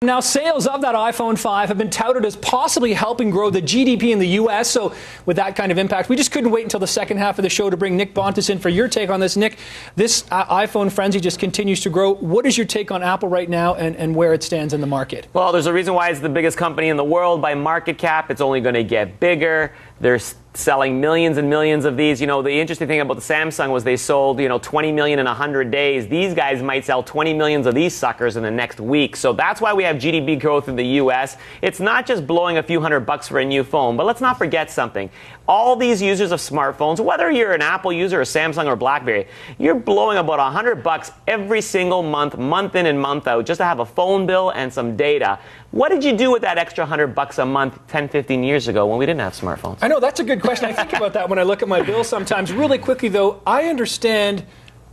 Now, sales of that iPhone 5 have been touted as possibly helping grow the GDP in the U.S. So with that kind of impact, we just couldn't wait until the second half of the show to bring Nick Bontis in for your take on this. Nick, this iPhone frenzy just continues to grow. What is your take on Apple right now and where it stands in the market? Well, there's a reason why it's the biggest company in the world by market cap. It's only going to get bigger. They're selling millions and millions of these. You know, the interesting thing about the Samsung was they sold, 20 million in 100 days. These guys might sell 20 millions of these suckers in the next week. So that's why we have GDP growth in the U.S. It's not just blowing a few $100 for a new phone, but let's not forget something. All these users of smartphones, whether you're an Apple user or Samsung or Blackberry, you're blowing about $100 every single month, month in and month out, just to have a phone bill and some data. What did you do with that extra $100 a month 10, 15 years ago when we didn't have smartphones? I know, that's a good question. I think about that when I look at my bill sometimes. Really quickly, though, I understand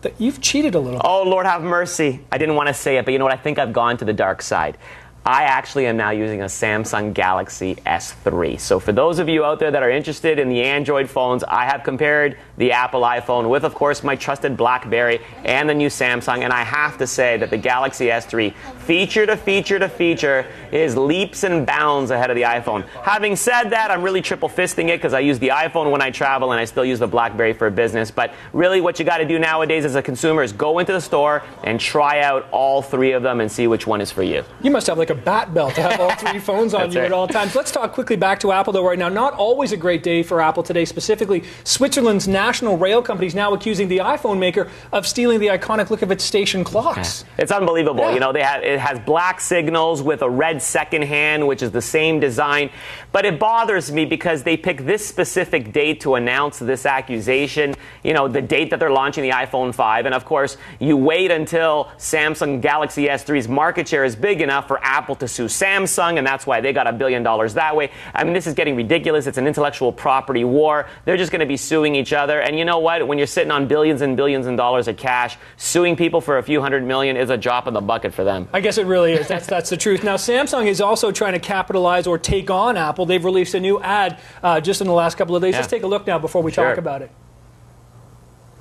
that you've cheated a little bit. Oh, Lord have mercy. I didn't want to say it, but you know what? I think I've gone to the dark side. I actually am now using a Samsung Galaxy S3. So for those of you out there that are interested in the Android phones, I have compared the Apple iPhone with, of course, my trusted Blackberry and the new Samsung. And I have to say that the Galaxy S3, feature to feature to feature, is leaps and bounds ahead of the iPhone. Having said that, I'm really triple fisting it because I use the iPhone when I travel and I still use the Blackberry for business. But really what you got to do nowadays as a consumer is go into the store and try out all three of them and see which one is for you. You must have like a bat belt to have all three phones on you at all times. Let's talk quickly back to Apple, though, right now. Not always a great day for Apple today. Specifically, Switzerland's national rail company is now accusing the iPhone maker of stealing the iconic look of its station clocks. It's unbelievable. Yeah. It has black signals with a red second hand, which is the same design. But it bothers me because they pick this specific date to announce this accusation, the date that they're launching the iPhone 5. And of course, you wait until Samsung Galaxy S3's market share is big enough for Apple to sue Samsung, and that's why they got $1 billion that way. I mean, this is getting ridiculous. It's an intellectual property war. They're just going to be suing each other. And you know what? When you're sitting on billions and billions of dollars of cash, suing people for a few $100 million is a drop in the bucket for them. I guess it really is. That's the truth. Now, Samsung is also trying to capitalize or take on Apple. They've released a new ad just in the last couple of days. Yeah. Let's take a look now before we talk about it.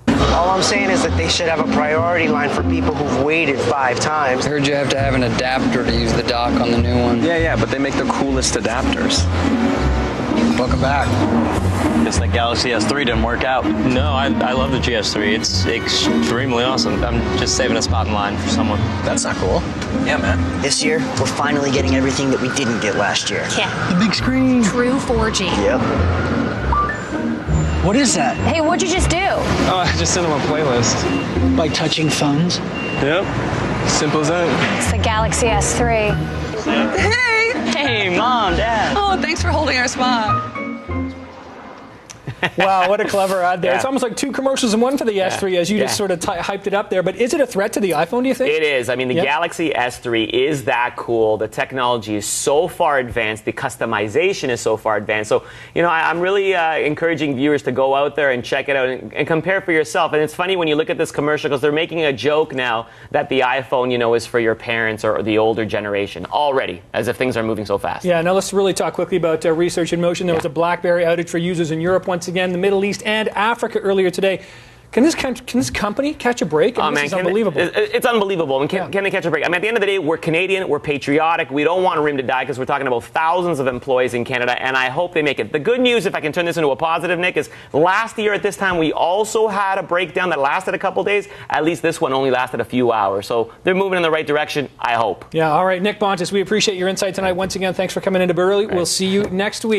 All I'm saying is that they should have a priority line for people who've waited 5 times. I heard you have to have an adapter to use the dock on the new one. Yeah, but they make the coolest adapters. Welcome back. Guess that Galaxy S3 didn't work out. No, I love the GS3. It's extremely awesome. I'm just saving a spot in line for someone. That's not cool. Yeah, man. This year, we're finally getting everything that we didn't get last year. Yeah. The big screen. True 4G. Yep. What is that? Hey, what'd you just do? Oh, I just sent them a playlist. By touching phones? Yep. Simple as that. It's the Galaxy S3. Hey! Hey, Mom, Dad. Oh, thanks for holding our spot. Wow, what a clever ad there. Yeah. It's almost like 2 commercials in one for the S3 as you just sort of hyped it up there. But is it a threat to the iPhone, do you think? It is. I mean, the Galaxy S3 is that cool. The technology is so far advanced. The customization is so far advanced. So, I'm really encouraging viewers to go out there and check it out and compare for yourself. And it's funny when you look at this commercial because they're making a joke now that the iPhone, is for your parents or the older generation already, as if things are moving so fast. Yeah, now let's really talk quickly about research in motion. There was a Blackberry outage for users in Europe once again, the Middle East and Africa earlier today. Can this company catch a break? This is unbelievable. It's unbelievable. And can they catch a break? I mean, at the end of the day, we're Canadian, we're patriotic. We don't want RIM to die because we're talking about thousands of employees in Canada, and I hope they make it. The good news, if I can turn this into a positive, Nick, is last year at this time, we also had a breakdown that lasted a couple days. At least this one only lasted a few hours. So they're moving in the right direction, I hope. Yeah, all right. Nick Bontis, we appreciate your insight tonight. Once again, thanks for coming in a bit early. We'll see you next week.